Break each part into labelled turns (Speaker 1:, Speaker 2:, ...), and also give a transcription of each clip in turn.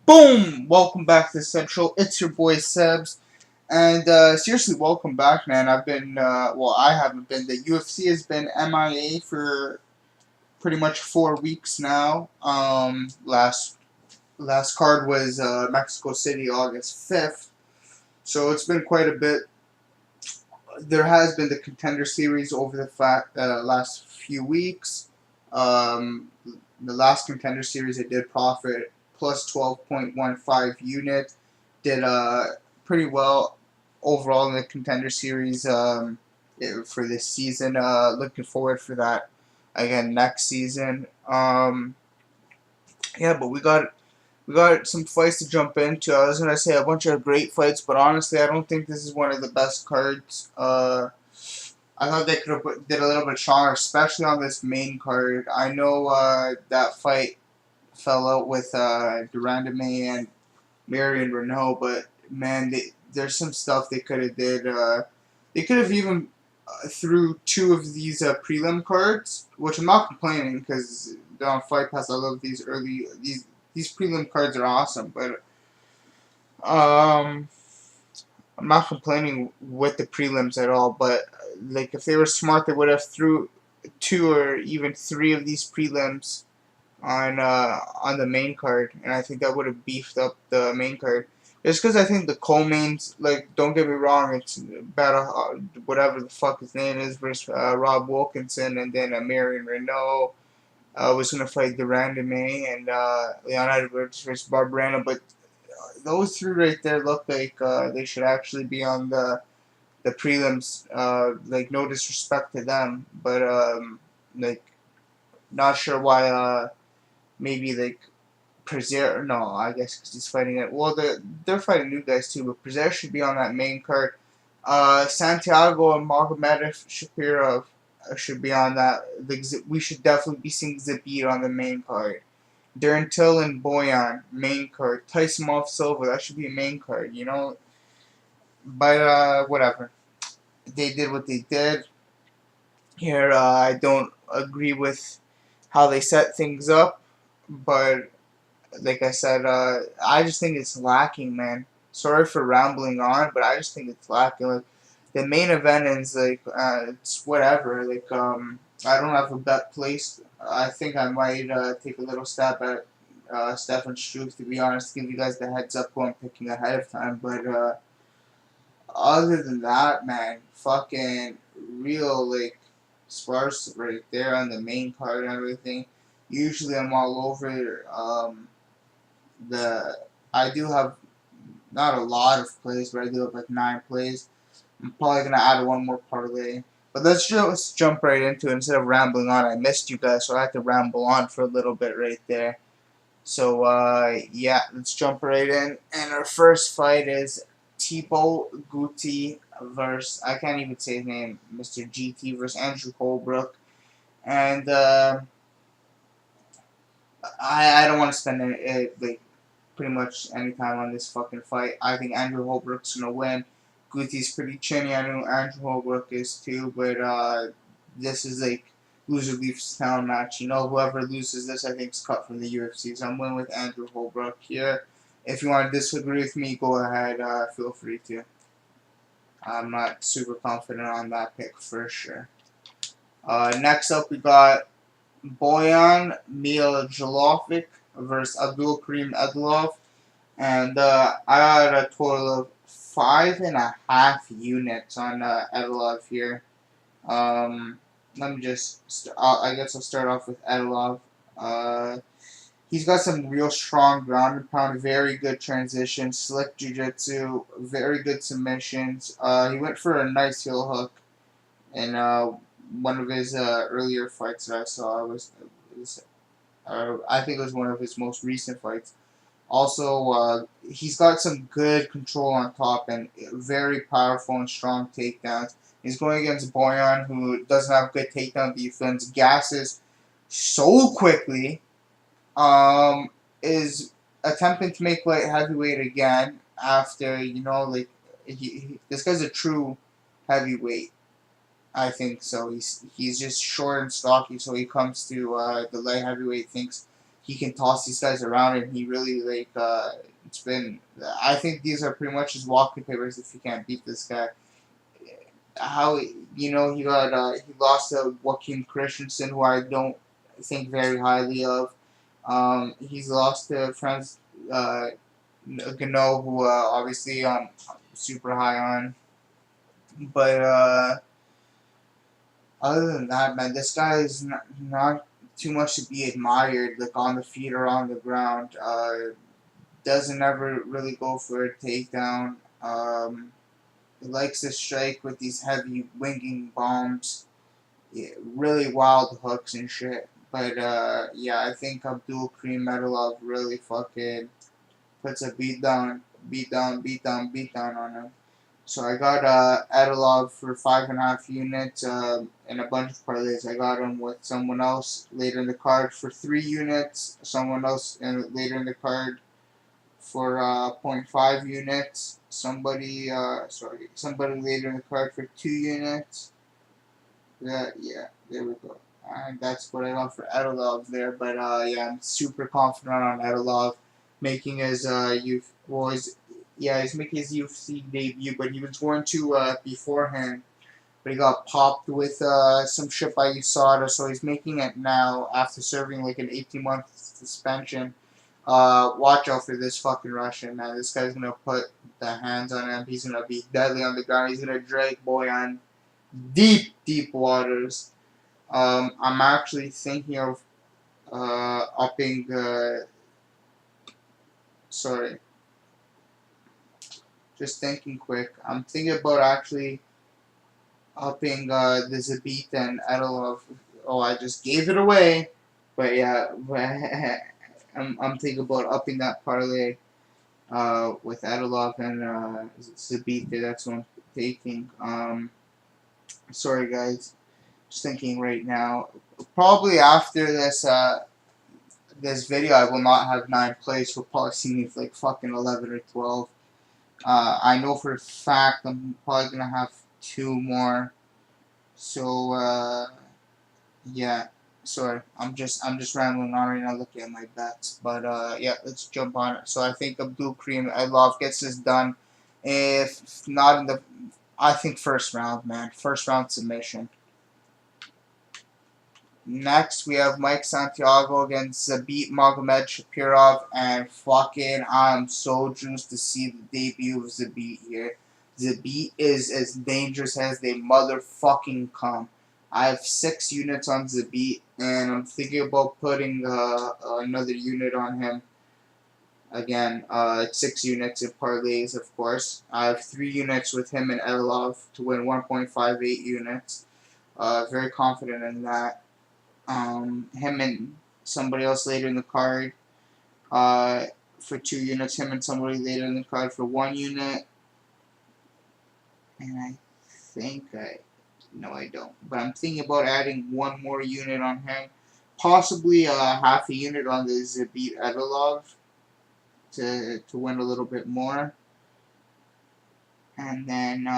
Speaker 1: Boom! Welcome back to Central. It's your boy Sebs. And seriously, welcome back, man. I haven't been. The UFC has been MIA for pretty much 4 weeks now. Last card was Mexico City, August 5th. So it's been quite a bit. There has been the Contender Series over the last few weeks. Um, the last Contender Series, it did profit plus 12.15 unit. Did pretty well overall in the Contender Series for this season. Looking forward for that again next season. Yeah, but we got some fights to jump into. I was gonna say a bunch of great fights, but honestly, I don't think this is one of the best cards. I thought they could have did a little bit stronger, especially on this main card. I know that fight fell out with Durandame and Marion Renau, but man, there's some stuff they could have did. They could have even threw two of these prelim cards, which I'm not complaining because they're on Fight Pass. I love these prelim cards are awesome, but um, I'm not complaining with the prelims at all. But like if they were smart, they would have threw two or even three of these prelims on the main card, and I think that would have beefed up the main card. Just because I think the co-mains, like, don't get me wrong, it's about whatever the fuck his name is versus Rob Wilkinson, and then Marion Renault was going to fight Durandame and Leonardo versus Barberena, but those three right there look like they should actually be on the prelims. Like, no disrespect to them, but like, not sure why. Maybe like Prazeres. No, I guess because he's fighting it. Well, they're fighting new guys too, but Prazeres should be on that main card. Santiago and Magomedov Shapirov should be on that. We should definitely be seeing Zabit on the main card. Darren Till and Boyan, main card. Taisumov Silva, that should be a main card, you know? But, whatever. They did what they did. Here, I don't agree with how they set things up, but like I said, I just think it's lacking, man. Sorry for rambling on, but I just think it's lacking. Like the main event is like it's whatever. Like I don't have a bet placed. I think I might take a little stab at Stefan Struve, to be honest. Give you guys the heads up who I'm picking ahead of time. But other than that, man, fucking real like sparse right there on the main card and everything. Usually I'm all over the I do have not a lot of plays, but I do have like 9 plays. I'm probably gonna add one more parlay. But let's just jump right into it instead of rambling on. I missed you guys, so I had to ramble on for a little bit right there. So yeah, let's jump right in. And our first fight is Thibaut Gouti versus I can't even say his name, Mr. GT versus Andrew Holbrook. And I don't want to spend like pretty much any time on this fucking fight. I think Andrew Holbrook's gonna win. Gouti's pretty chinny. I know Andrew Holbrook is too, but this is like loser leaves town match. You know, whoever loses this, I think, is cut from the UFC. So I'm going with Andrew Holbrook here. If you want to disagree with me, go ahead. Feel free to. I'm not super confident on that pick for sure. Next up, we got Boyan Mihajlovic versus Abdul Karim Edilov. And I got a total of 5.5 units on Edilov here. Let me just, I guess I'll start off with Edilov. He's got some real strong ground and pound, very good transition, slick jiu-jitsu, very good submissions. He went for a nice heel hook in one of his earlier fights that I saw. I think it was one of his most recent fights. Also, he's got some good control on top and very powerful and strong takedowns. He's going against Boyan, who doesn't have good takedown defense, gasses so quickly, is attempting to make light heavyweight again after, you know, like, this guy's a true heavyweight. I think so. He's just short and stocky, so he comes to the light heavyweight, thinks he can toss these guys around, and he really like it's been. I think these are pretty much his walking papers if you can't beat this guy. How he got he lost to Joaquin Christensen, who I don't think very highly of. He's lost to Franz Gano, who obviously super high on, but other than that, man, this guy is not too much to be admired, like on the feet or on the ground. Doesn't ever really go for a takedown. He likes to strike with these heavy winging bombs, yeah, really wild hooks and shit. But yeah, I think Abdul Karim Medilov really fucking puts a beat down on him. So I got Edilov for 5.5 units and a bunch of parlays. I got him with someone else later in the card for 3 units, someone else later in the card for .5 units, somebody later in the card for 2 units. Yeah, there we go. And that's what I got for Edilov there. But yeah, I'm super confident on Edilov making his he's making his UFC debut, but he was going to beforehand, but he got popped with some shit by USADA, so he's making it now after serving like an 18-month suspension. Watch out for this fucking Russian, man. This guy's gonna put the hands on him. He's gonna be deadly on the ground. He's gonna drag boy on deep, deep waters. I'm actually thinking of upping. Sorry, just thinking quick. I'm thinking about actually upping the Zabit and Edilov. Oh, I just gave it away. But yeah, I'm thinking about upping that parlay with Edilov and Zabit. That's what I'm taking. Sorry guys, just thinking right now. Probably after this video, I will not have 9 plays. You'll probably see me with like fucking 11 or 12. I know for a fact I'm probably gonna have 2 more. So yeah. Sorry, I'm just rambling on right now looking at my bets. But yeah, let's jump on it. So I think Abdul Karim Edilov gets this done. If not in the, I think first round, man. First round submission. Next, we have Mike Santiago against Zabit Magomed Shapirov, and fucking, I'm so juiced to see the debut of Zabit here. Zabit is as dangerous as they motherfucking come. I have 6 units on Zabit, and I'm thinking about putting another unit on him. Again, 6 units in parlays, of course. I have 3 units with him and Edilov to win 1.58 units. Very confident in that. Him and somebody else later in the card for 2 units. Him and somebody later in the card for 1 unit. And I think no, I don't. But I'm thinking about adding 1 more unit on him. Possibly half a unit on the Zabit Edilov to win a little bit more. And then,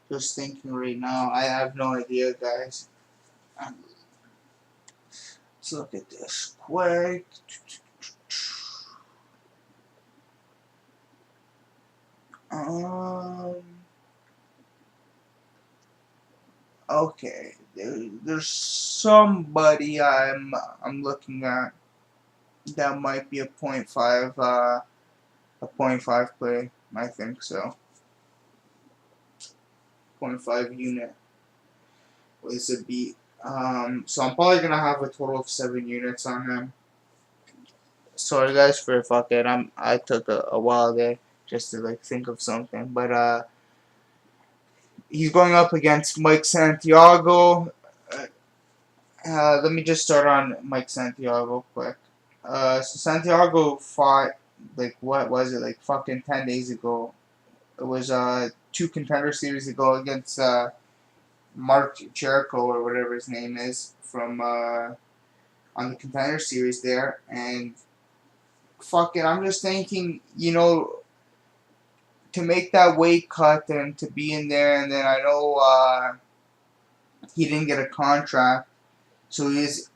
Speaker 1: just thinking right now. I have no idea, guys. Let's look at this quick. Okay, there's somebody I'm looking at that might be a .5 play. I think so. 0.5 unit with a beat. So I'm probably gonna have a total of 7 units on him. Sorry guys for fucking. I took a while there just to like think of something, but he's going up against Mike Santiago. Let me just start on Mike Santiago quick. So Santiago fought like what was it like fucking 10 days ago. It was 2 contender series ago against Mark Jericho or whatever his name is from on the contender series there, and fuck it, I'm just thinking, to make that weight cut and to be in there, and then I know he didn't get a contract, So he's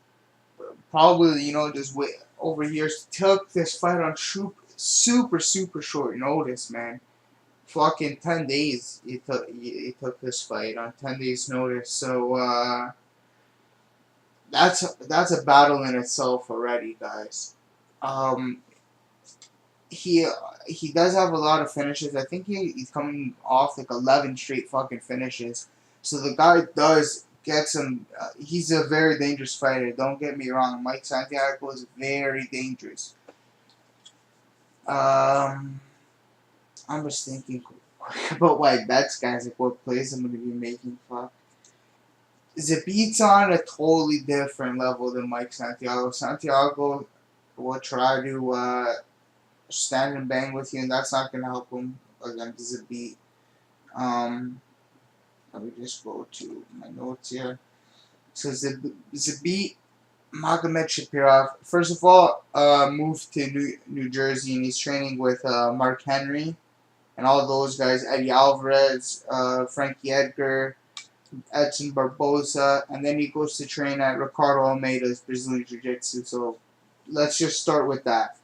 Speaker 1: probably, just wait over here. Took this fight on super short notice, man. Fucking 10 days he took this fight on 10 days notice. So that's a battle in itself already, guys. Um, he he does have a lot of finishes. I think he's coming off like 11 straight fucking finishes. So the guy does get some. He's a very dangerous fighter. Don't get me wrong. Mike Santiago is very dangerous. I'm just thinking about why bets, guys. Like what plays I'm gonna be making. Fuck. Zabit's on a totally different level than Mike Santiago. Santiago will try to stand and bang with you, and that's not going to help him against Zabit. Let me just go to my notes here. So Zabit Magomed Shapirov, first of all, moved to New Jersey, and he's training with Mark Henry and all those guys, Eddie Alvarez, Frankie Edgar, Edson Barbosa, and then he goes to train at Ricardo Almeida's Brazilian Jiu-Jitsu. So let's just start with that.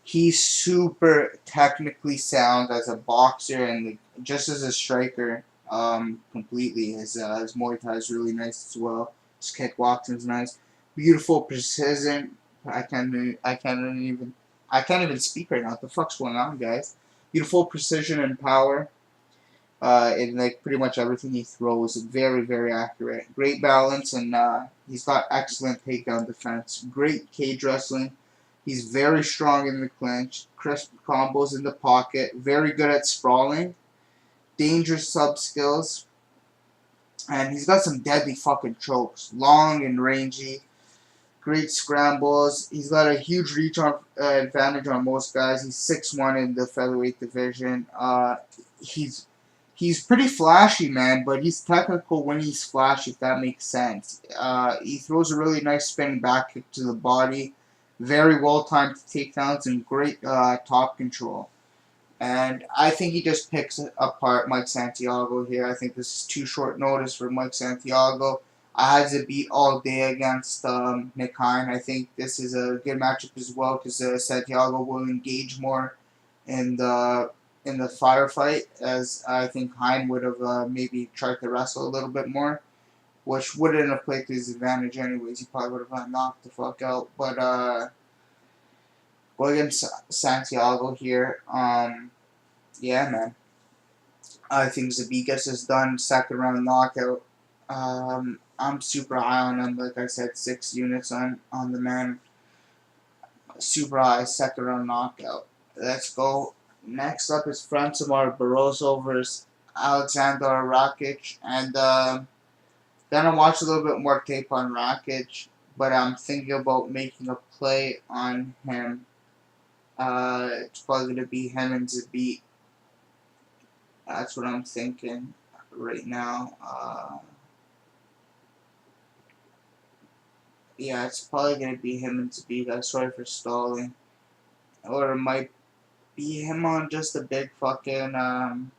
Speaker 1: He's super technically sound as a boxer and just as a striker. Completely. His Muay Thai is really nice as well. His kickboxing is nice. Beautiful precision. I can't even speak right now. What the fuck's going on, guys? Beautiful precision and power. In like pretty much everything he throws, very accurate. Great balance, and he's got excellent takedown defense. Great cage wrestling. He's very strong in the clinch. Crisp combos in the pocket. Very good at sprawling. Dangerous sub skills. And he's got some deadly fucking chokes. Long and rangy. Great scrambles. He's got a huge reach advantage on most guys. He's 6'1" in the featherweight division. He's pretty flashy, man, but he's technical when he's flashy, if that makes sense. He throws a really nice spinning back kick to the body. Very well-timed takedowns and great top control. And I think he just picks apart Mike Santiago here. I think this is too short notice for Mike Santiago. I had to beat all day against Nick Hine. I think this is a good matchup as well because Santiago will engage more in the firefight, as I think Hine would have maybe tried to wrestle a little bit more, which wouldn't have played to his advantage anyways. He probably would have got knocked the fuck out. But go against Santiago here. Yeah, man. I think Zabit gets this done. Second round knockout. I'm super high on him. Like I said, 6 units on the man. Super high. Second round knockout. Let's go. Next up is Francimar Barroso versus Alexander Rakic. And gonna watch a little bit more tape on Rakic, but I'm thinking about making a play on him. It's probably gonna be him and Zabit. That's what I'm thinking right now. Yeah, it's probably gonna be him and Zabit. I'm sorry for stalling. Or it might be him on just a big fucking on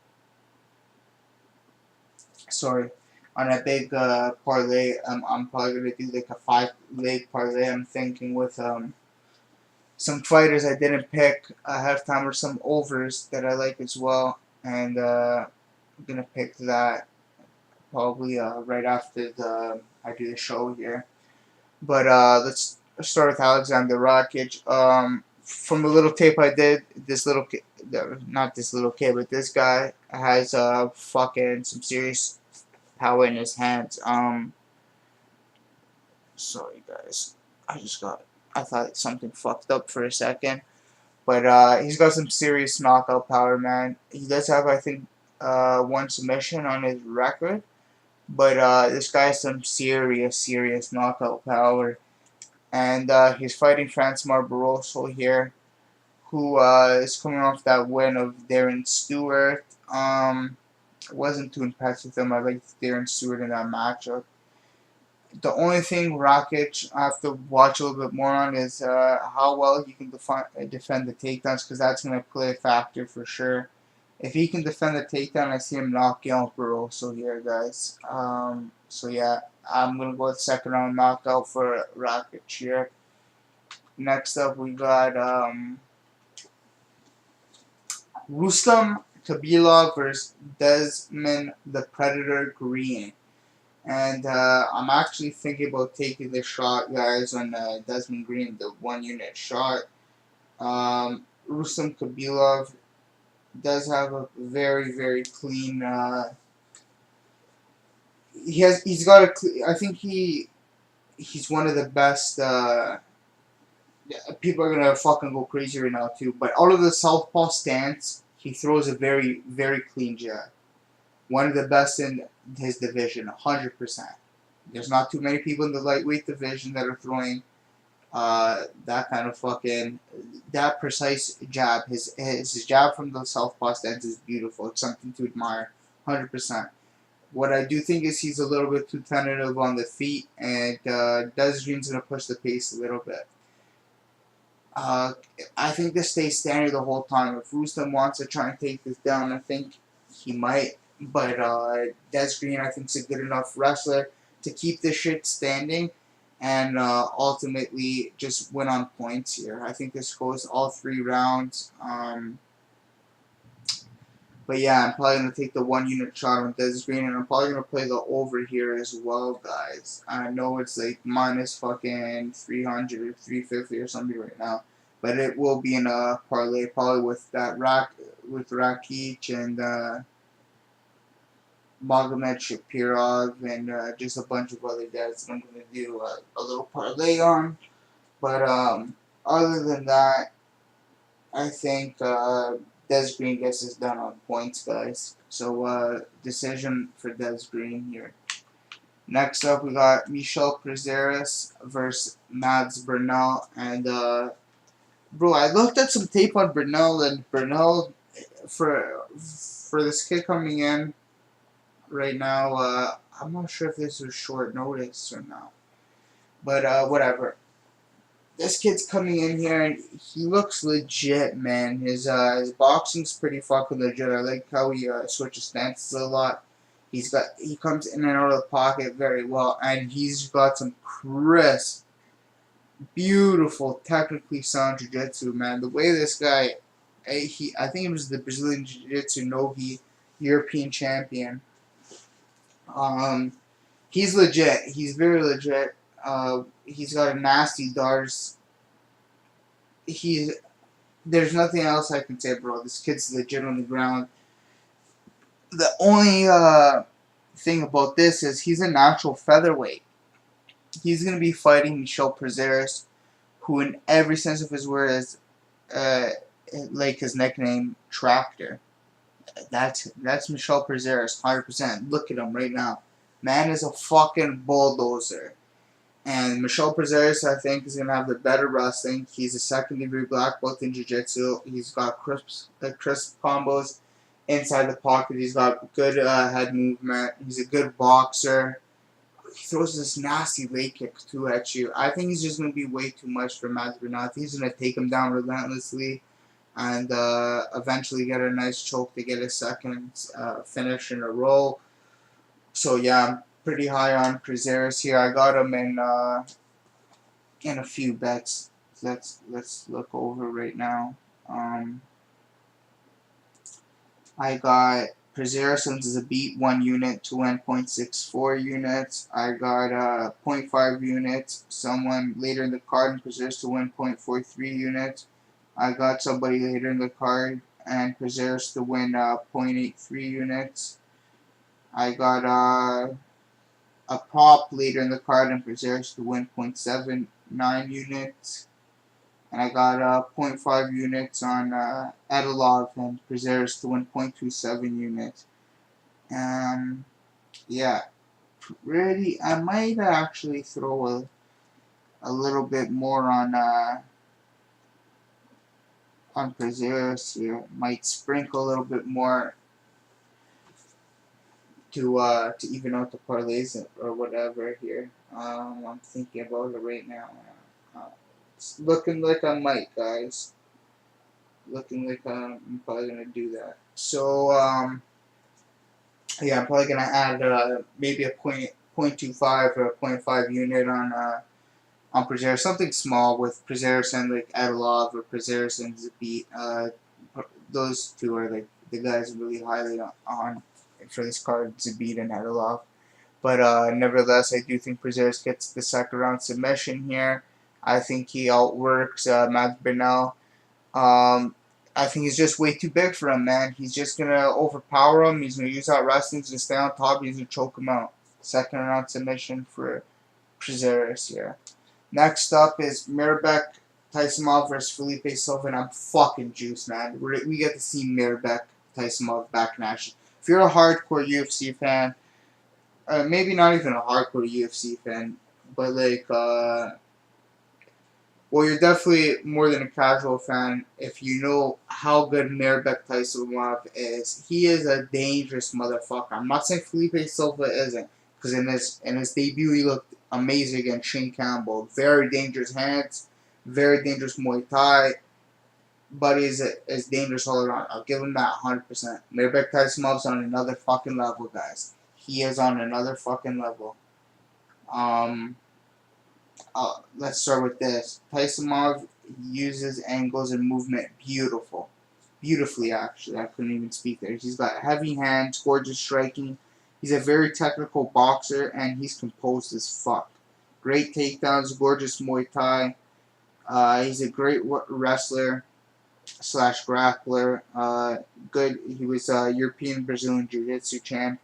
Speaker 1: a big parlay. I'm probably gonna do like a 5-leg parlay. I'm thinking with some fighters I didn't pick ahead of time, or some overs that I like as well, and I'm gonna pick that probably right after I do the show here. But let's start with Alexander Rakic. From the little tape I did, not this little kid, but this guy has fucking some serious power in his hands. Sorry guys, I thought something fucked up for a second, but he's got some serious knockout power, man. He does have, I think, 1 submission on his record, but this guy has some serious knockout power. And he's fighting Francimar Barroso here, who is coming off that win of Darren Stewart. Wasn't too impressed with him. I liked Darren Stewart in that matchup. The only thing Rakic I have to watch a little bit more on is how well he can defend the takedowns, because that's going to play a factor for sure. If he can defend the takedown, I see him knocking out Barroso here, guys. So yeah, I'm gonna go with second round knockout for Rakic here. Next up, we got Rustam Khabilov versus Desmond the Predator Green. And I'm actually thinking about taking this shot, guys, on Desmond Green, the 1 unit shot. Rustam Khabilov does have a very, very clean. He's got a. I think he's one of the best. People are gonna fucking go crazy right now too. But out of the southpaw stance, he throws a very, very clean jab. One of the best in his division, 100%. There's not too many people in the lightweight division that are throwing that kind of fucking, that precise jab. His jab from the southpaw stance is beautiful. It's something to admire, 100%. What I do think is he's a little bit too tentative on the feet, and Des Green's going to push the pace a little bit. I think this stays standard the whole time. If Rustam wants to try and take this down, I think he might. But Des Green, I think, is a good enough wrestler to keep this shit standing and ultimately just win on points here. I think this goes all 3 rounds. But yeah, I'm probably going to take the 1 unit shot on Des Green, and I'm probably going to play the over here as well, guys. I know it's like minus fucking 300 or 350 or something right now. But it will be in a parlay, probably with that Rakic and Magomed Shapirov and just a bunch of other guys that I'm going to do a little parlay on. But other than that, I think Des Green gets this done on points, guys. So decision for Des Green here. Next up, we got Michel Prazeres versus Mads Burnell. And bro, I looked at some tape on Burnell, and Burnell, for this kid coming in right now, I'm not sure if this was short notice or not. But whatever. This kid's coming in here and he looks legit, man. His boxing's pretty fucking legit. I like how he switches stances a lot. He comes in and out of the pocket very well, and he's got some crisp, beautiful, technically sound jiu-jitsu, man. The way this guy, I think he was the Brazilian Jiu-Jitsu Nogi European champion. He's legit. He's very legit. He's got a nasty darts. There's nothing else I can say, bro. This kid's legit on the ground. The only thing about this is he's a natural featherweight. He's gonna be fighting Michel Prazeres, who, in every sense of his word, is like his nickname, Tractor. That's Michel Prazeres, 100%. Look at him right now. Man is a fucking bulldozer. And Michel Prazeres, I think, is going to have the better wrestling. He's a second-degree black belt in jiu-jitsu. He's got crisp combos inside the pocket. He's got good head movement. He's a good boxer. He throws this nasty leg kick, too, at you. I think he's just going to be way too much for Mads Burnell. I think he's going to take him down relentlessly and eventually get a nice choke to get a second finish in a row. So, yeah, I'm pretty high on Prazeres here. I got him in a few bets. Let's look over right now. I got Prazeres and Zabit 1 unit to win 0.64 units. I got 0.5 units. Someone later in the card and Prazeres to win 0.43 units. I got somebody later in the card and Prazeres to win 0.83 units. I got a prop later in the card and Prazeres to win 0.79 units. And I got 0.5 units on Edilov and Prazeres to win 0.27 units. Yeah, really, I might actually throw a little bit more on Prazeres here. Might sprinkle a little bit more to even out the parlays or whatever here. I'm thinking about it right now. It's looking like I might, guys. looking like I'm probably gonna do that. So yeah, I'm probably gonna add maybe a point 0.25 or a point 0.5 unit on Prazeres, something small with Prazeres and like Edilov or Prazeres and Zabit. Those two are like the guys really highly on for this card, Zabit and Edilov. But nevertheless, I do think Prazeres gets the second round submission here. I think he outworks Burnell. I think he's just way too big for him, man. He's just going to overpower him. He's going to use that wrestling to stay on top. He's going to choke him out. Second round submission for Prazeres here. Next up is Mirabek Taisumov versus Felipe Silva, and I'm fucking juiced, man. We get to see Mirabek Taisumov back in action. If you're a hardcore UFC fan, maybe not even a hardcore UFC fan, but like, well, you're definitely more than a casual fan if you know how good Mirabek Taisumov is. He is a dangerous motherfucker. I'm not saying Felipe Silva isn't, because in his debut he looked amazing against Shane Campbell. Very dangerous hands, very dangerous Muay Thai, but he's dangerous all around. I'll give him that 100%. Mirabek Taisumov's on another fucking level, guys. He is on another fucking level. Let's start with this. Taisumov uses angles and movement beautifully actually. I couldn't even speak there. He's got heavy hands, gorgeous striking. He's a very technical boxer, and he's composed as fuck. Great takedowns, gorgeous Muay Thai. He's a great wrestler slash grappler. Good. He was a European Brazilian Jiu-Jitsu champ.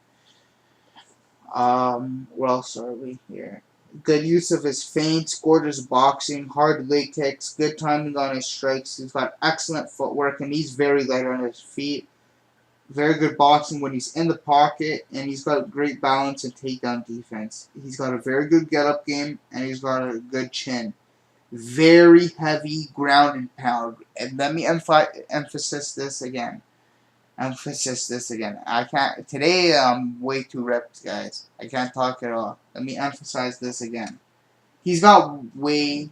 Speaker 1: What else are we here? Good use of his feints, gorgeous boxing, hard leg kicks, good timing on his strikes. He's got excellent footwork, and he's very light on his feet. Very good boxing when he's in the pocket, and he's got great balance and takedown defense. He's got a very good get-up game, and he's got a good chin. Very heavy ground and pound. And let me emphasize this again. I can't. Today I'm way too ripped, guys. I can't talk at all. Let me emphasize this again. He's got way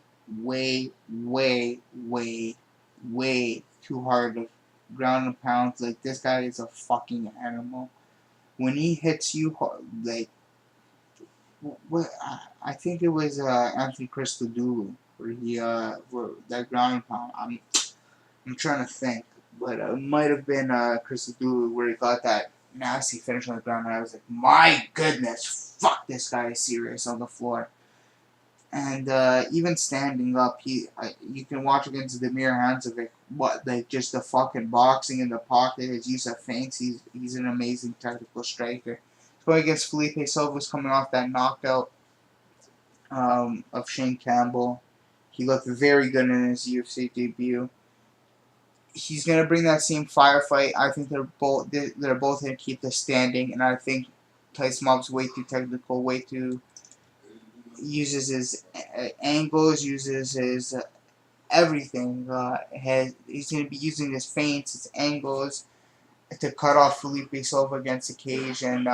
Speaker 1: too hard of ground and pounds. Like, this guy is a fucking animal. When he hits you, like, what? I think it was Anthony Christodoulou where that ground and pound. I'm trying to think. But it might have been Christodoulou where he got that nasty finish on the ground, and I was like, my goodness, fuck, this guy is serious on the floor. And even standing up, you can watch against the mere hands of it. Just the fucking boxing in the pocket, his use of feints. He's an amazing technical striker. Going against Felipe Silva's coming off that knockout of Shane Campbell. He looked very good in his UFC debut. He's gonna bring that same firefight. I think they're both gonna keep this standing, and I think Taisumov's way too technical, way too uses his angles, uses his everything. He's gonna be using his feints, his angles to cut off Felipe Silva against the cage and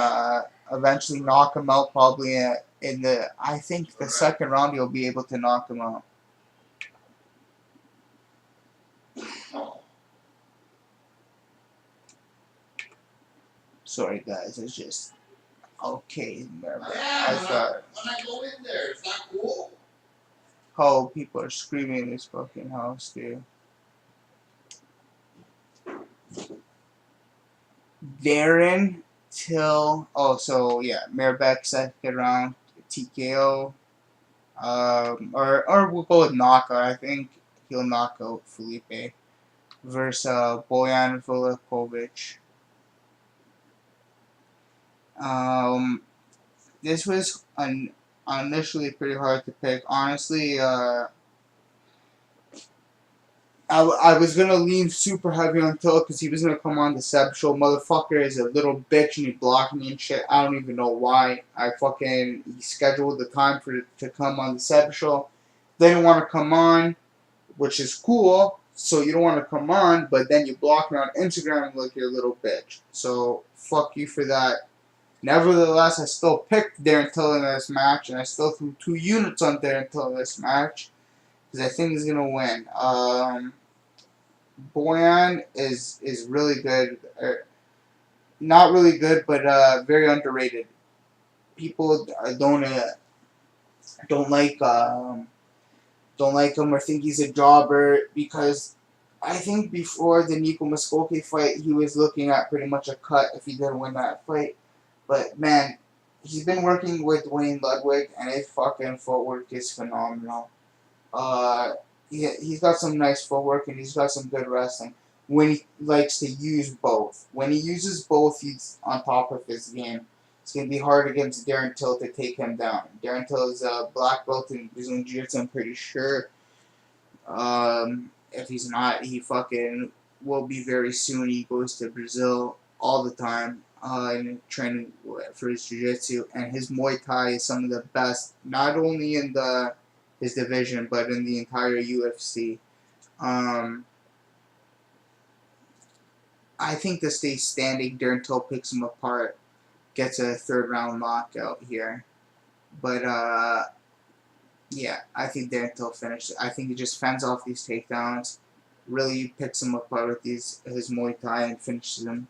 Speaker 1: eventually knock him out. Probably in the I think the second round he'll be able to knock him out. Sorry, guys. It's just okay. I thought. When I go in there, it's not cool. Oh, people are screaming in this fucking house, dude. Darren Till. Oh, so yeah, Mirabek second round TKO. Or we'll go with knockout. I think he'll knock out Felipe versus Bojan Velickovic. This was initially pretty hard to pick. Honestly, I was gonna lean super heavy on Till because he was gonna come on the Sebs show. Motherfucker is a little bitch and he blocked me and shit. I don't even know why. He scheduled the time for it to come on the Sebs show. Didn't want to come on, which is cool. So you don't want to come on, but then you block me on Instagram like you're a little bitch. So fuck you for that. Nevertheless, I still picked Darren Till in this match, and I still threw 2 units on Darren Till in this match, because I think he's going to win. Boyan is really good. Not really good, but very underrated. People don't like don't like him or think he's a jobber because I think before the Nico Muskoke fight, he was looking at pretty much a cut if he didn't win that fight. But man, he's been working with Wayne Ludwig, and his fucking footwork is phenomenal. Uh, he's got some nice footwork and he's got some good wrestling. When he likes to use both, when he uses both, he's on top of his game. It's gonna be hard against Darren Till to take him down. Darren Till is a black belt in Brazilian Jiu-Jitsu, I'm pretty sure. If he's not, he fucking will be very soon. He goes to Brazil all the time and training for his jiu-jitsu, and his Muay Thai is some of the best, not only in his division but in the entire UFC. I think to stay standing, Darren Till picks him apart, gets a third round knockout here, but yeah, I think Darren Till finished. I think he just fends off these takedowns, really picks him apart with his Muay Thai and finishes him.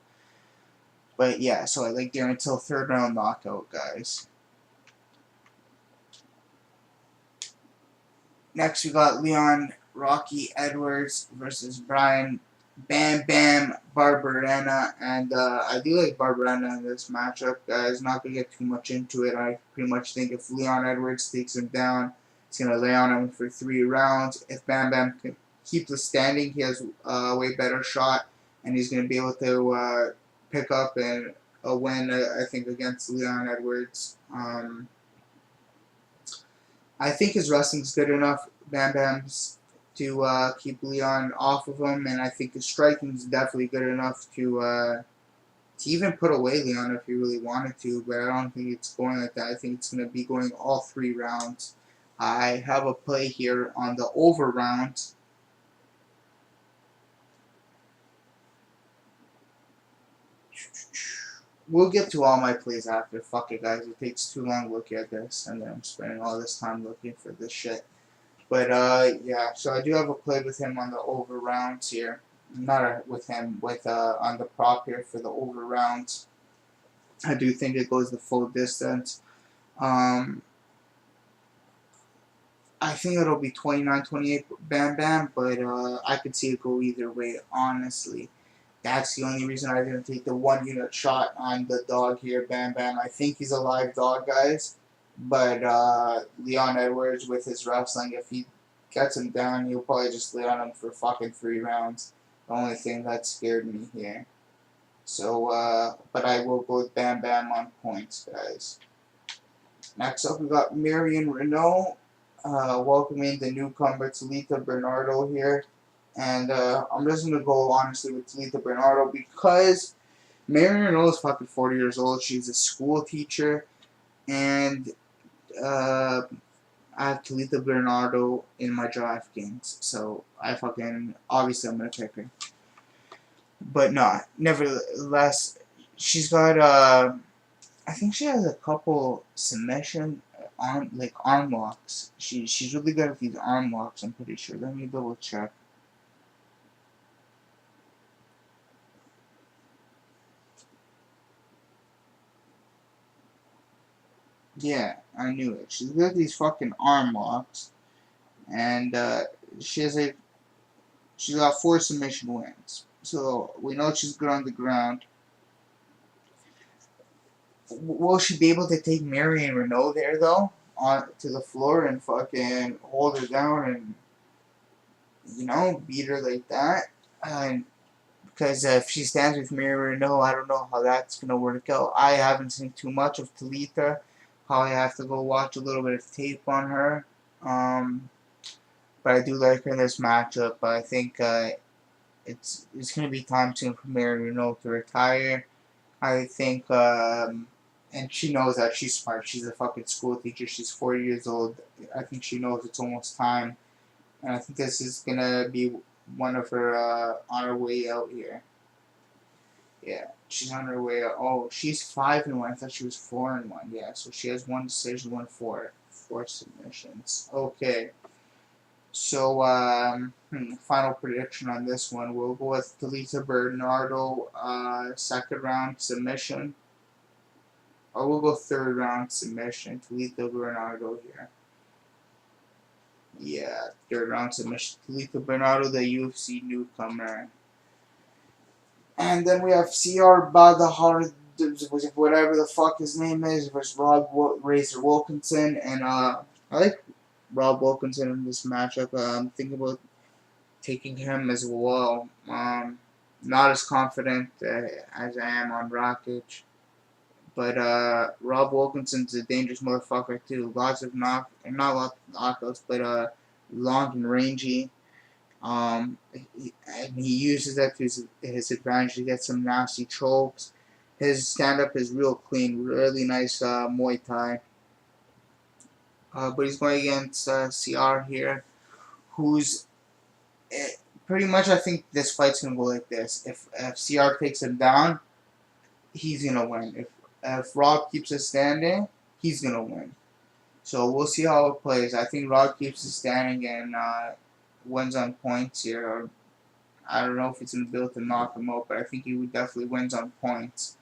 Speaker 1: But yeah, so I like Darren Till third round knockout, guys. Next we got Leon Rocky Edwards versus Brian Bam Bam Barberena, and I do like Barberena in this matchup, guys. Not gonna get too much into it. I pretty much think if Leon Edwards takes him down, he's gonna lay on him for 3 rounds. If Bam Bam can keep the standing, he has a way better shot, and he's gonna be able to pick up and a win. I think against Leon Edwards. I think his wrestling's good enough, Bam Bam's, to keep Leon off of him, and I think his striking's definitely good enough to even put away Leon if he really wanted to, but I don't think it's going like that. I think it's going to be going all 3 rounds. I have a play here on the over round. We'll get to all my plays after. Fuck it, guys. It takes too long to look at this, and then I'm spending all this time looking for this shit. But, yeah, so I do have a play with him on the over rounds here. Not with him, on the prop here for the over rounds. I do think it goes the full distance. I think it'll be 29-28 Bam Bam, but I could see it go either way, honestly. That's the only reason I didn't take the 1 unit shot on the dog here, Bam Bam. I think he's a live dog, guys. But Leon Edwards, with his wrestling, if he gets him down, he'll probably just lay on him for fucking 3 rounds. The only thing that scared me here. So, but I will go with Bam Bam on points, guys. Next up, we got Marion Renau welcoming the newcomer Talita Bernardo here. And I'm just going to go honestly with Talita Bernardo because Marion Renau is fucking 40 years old. She's a school teacher. And I have Talita Bernardo in my draft games. So obviously I'm going to pick her. But no, nevertheless, she's got, I think she has a couple submission arm locks. She's really good at these arm locks, I'm pretty sure. Let me double check. Yeah, I knew it. She's good at these fucking arm locks. And she's got 4 submission wins. So we know she's good on the ground. Will she be able to take Marion Renau there though, to the floor and fucking hold her down and beat her like that? And because if she stands with Marion Renau, I don't know how that's gonna work out. I haven't seen too much of Talita. Probably have to go watch a little bit of tape on her. But I do like her in this matchup. But I think it's gonna be time soon for Marion Renau to retire. I think, and she knows that she's smart. She's a fucking school teacher. She's 40 years old. I think she knows it's almost time. And I think this is going to be one of her, on her way out here. Yeah, she's on her way out. Oh, she's 5-1. I thought she was 4-1. Yeah, so she has 1 decision, 4 submissions. Okay. So, final prediction on this one. We'll go with Talita Bernardo, second round submission. Or we'll go third round submission. Talita Bernardo here. Yeah, third round submission. Talita Bernardo, the UFC newcomer. And then we have CR Bahadurzada, whatever the fuck his name is, versus Razor Wilkinson. And I like Rob Wilkinson in this matchup. I'm thinking about taking him as well. Not as confident as I am on Rakic. But Rob Wilkinson's a dangerous motherfucker too. Lots of not lots of knockouts, but long and rangy. And he uses that to his advantage to get some nasty chokes. His stand-up is real clean, really nice Muay Thai. But he's going against CR here, who's pretty much, I think this fight's going to go like this. If CR takes him down, he's going to win. If Rob keeps it standing, he's going to win. So we'll see how it plays. I think Rob keeps it standing and wins on points here. Or I don't know if it's going to be able to knock him out, but I think he definitely wins on points.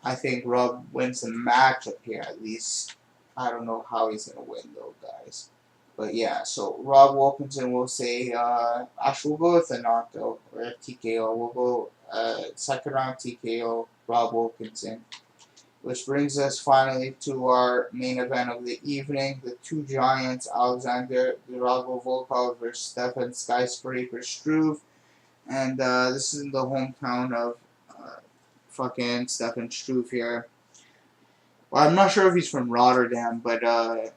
Speaker 1: I think Rob wins the matchup here at least. I don't know how he's going to win though, guys. But yeah, so Rob Wilkinson will say, actually we'll go with a knockout or a TKO. We'll go second round TKO, Rob Wilkinson. Which brings us finally to our main event of the evening. The two giants, Alexander Volkov versus Stefan Skyscraper Struve. And this is in the hometown of fucking Stefan Struve here. Well, I'm not sure if he's from Rotterdam, but I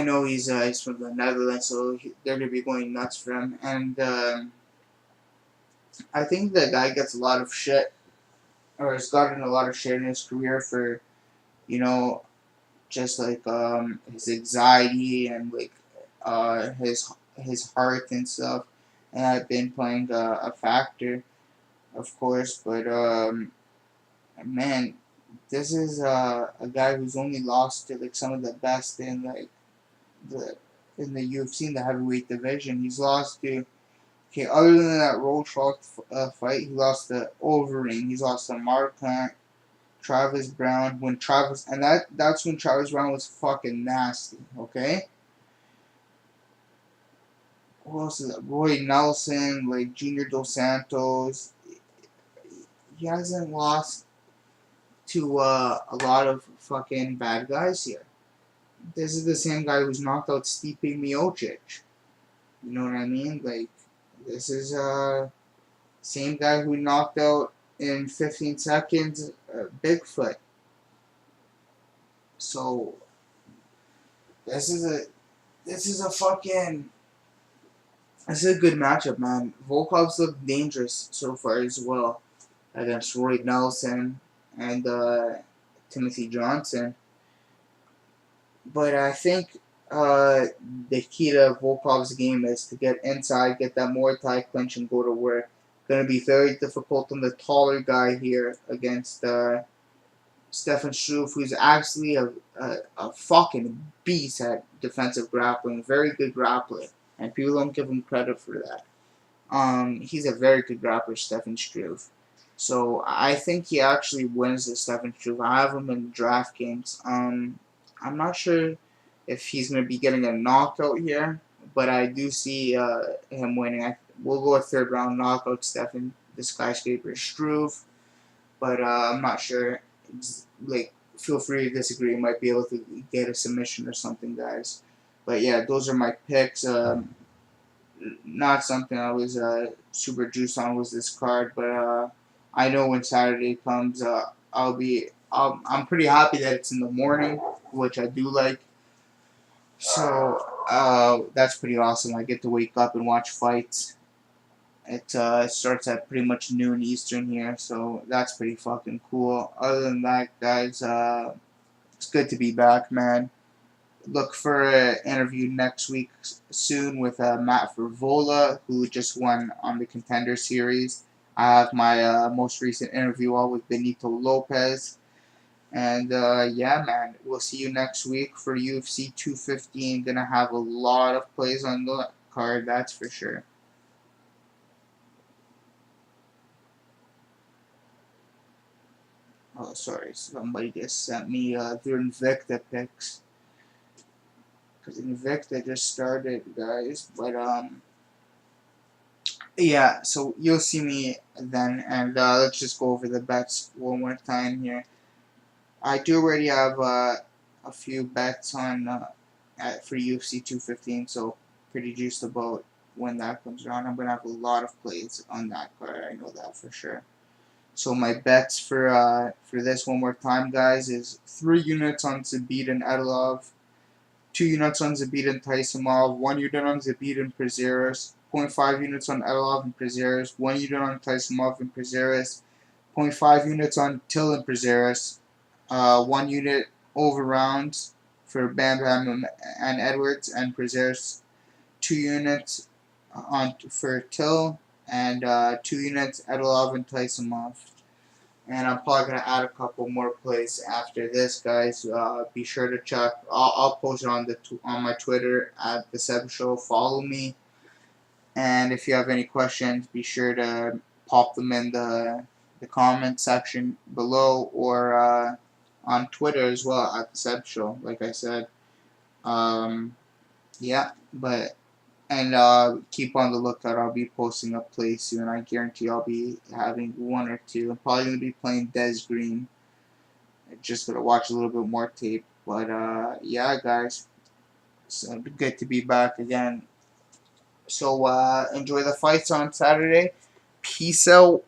Speaker 1: know he's from the Netherlands, so they're going to be going nuts for him. And I think the guy gets a lot of shit, or has gotten a lot of shit in his career for, you know, just like his anxiety and like his heart and stuff, and I've been playing a factor, of course. But man, this is a guy who's only lost to like some of the best in like in the UFC in the heavyweight division. He's lost to, okay, other than that road truck fight, he lost to Overeem. He's lost to Marquand, Travis Brown. That's when Travis Brown was fucking nasty. Okay. Who else is that? Roy Nelson, like Junior Dos Santos. He hasn't lost to a lot of fucking bad guys here. This is the same guy who's knocked out Stipe Miocic. You know what I mean? Like, this is same guy who knocked out in 15 seconds Bigfoot. So this is a good matchup, man. Volkov's looked dangerous so far as well against Roy Nelson and Timothy Johnson. But I think the key to Volkov's game is to get inside, get that Muay Thai clinch, and go to work. Going to be very difficult on the taller guy here against Stefan Struve, who's actually a fucking beast at defensive grappling. Very good grappler, and people don't give him credit for that. He's a very good grappler, Stefan Struve. So I think he actually wins the Stefan Struve. I have him in DraftKings. I'm not sure if he's going to be getting a knockout here, but I do see him winning. We'll go a third round knockout, Stefan the Skyscraper Struve, but I'm not sure. Like, feel free to disagree. You might be able to get a submission or something, guys. But yeah, those are my picks. Not something I was super juiced on was this card, but I know when Saturday comes, I'm pretty happy that it's in the morning, which I do like. So that's pretty awesome. I get to wake up and watch fights. It starts at pretty much noon Eastern here, so that's pretty fucking cool. Other than that, guys, it's good to be back, man. Look for an interview next week soon with Matt Vervola, who just won on the Contender Series. I have my most recent interview all with Benito Lopez. And yeah, man, we'll see you next week for UFC 215. Gonna have a lot of plays on the card, that's for sure. Oh, sorry, somebody just sent me their Invicta picks. Because Invicta just started, guys. But yeah, so you'll see me then, and let's just go over the bets one more time here. I do already have a few bets on for UFC 215, so pretty juiced about when that comes around. I'm gonna have a lot of plays on that card. I know that for sure. So my bets for this one more time, guys, is 3 units on Zabit and Edilov, 2 units on Zabit and Taisumov, 1 unit on Zabit and Prazeres, 0.5 units on Edilov and Prazeres, 1 unit on Taisumov and Prazeres, zero point 0.5 units on Till and Prazeres, 1 unit over rounds for Bam Bam and Edwards and Prazeres, 2 units on for Till, and 2 units Edilov and Taisumov. And I'm probably gonna add a couple more plays after this, guys. Be sure to check. I'll post it on on my Twitter at the Sebs Show. Follow me, and if you have any questions, be sure to pop them in the comment section below, or on Twitter as well at the Sebs Show. Like I said, yeah, but. And keep on the lookout. I'll be posting up plays soon. I guarantee I'll be having one or two. I'm probably going to be playing Des Green. Just going to watch a little bit more tape. But yeah, guys. It's good to be back again. So enjoy the fights on Saturday. Peace out.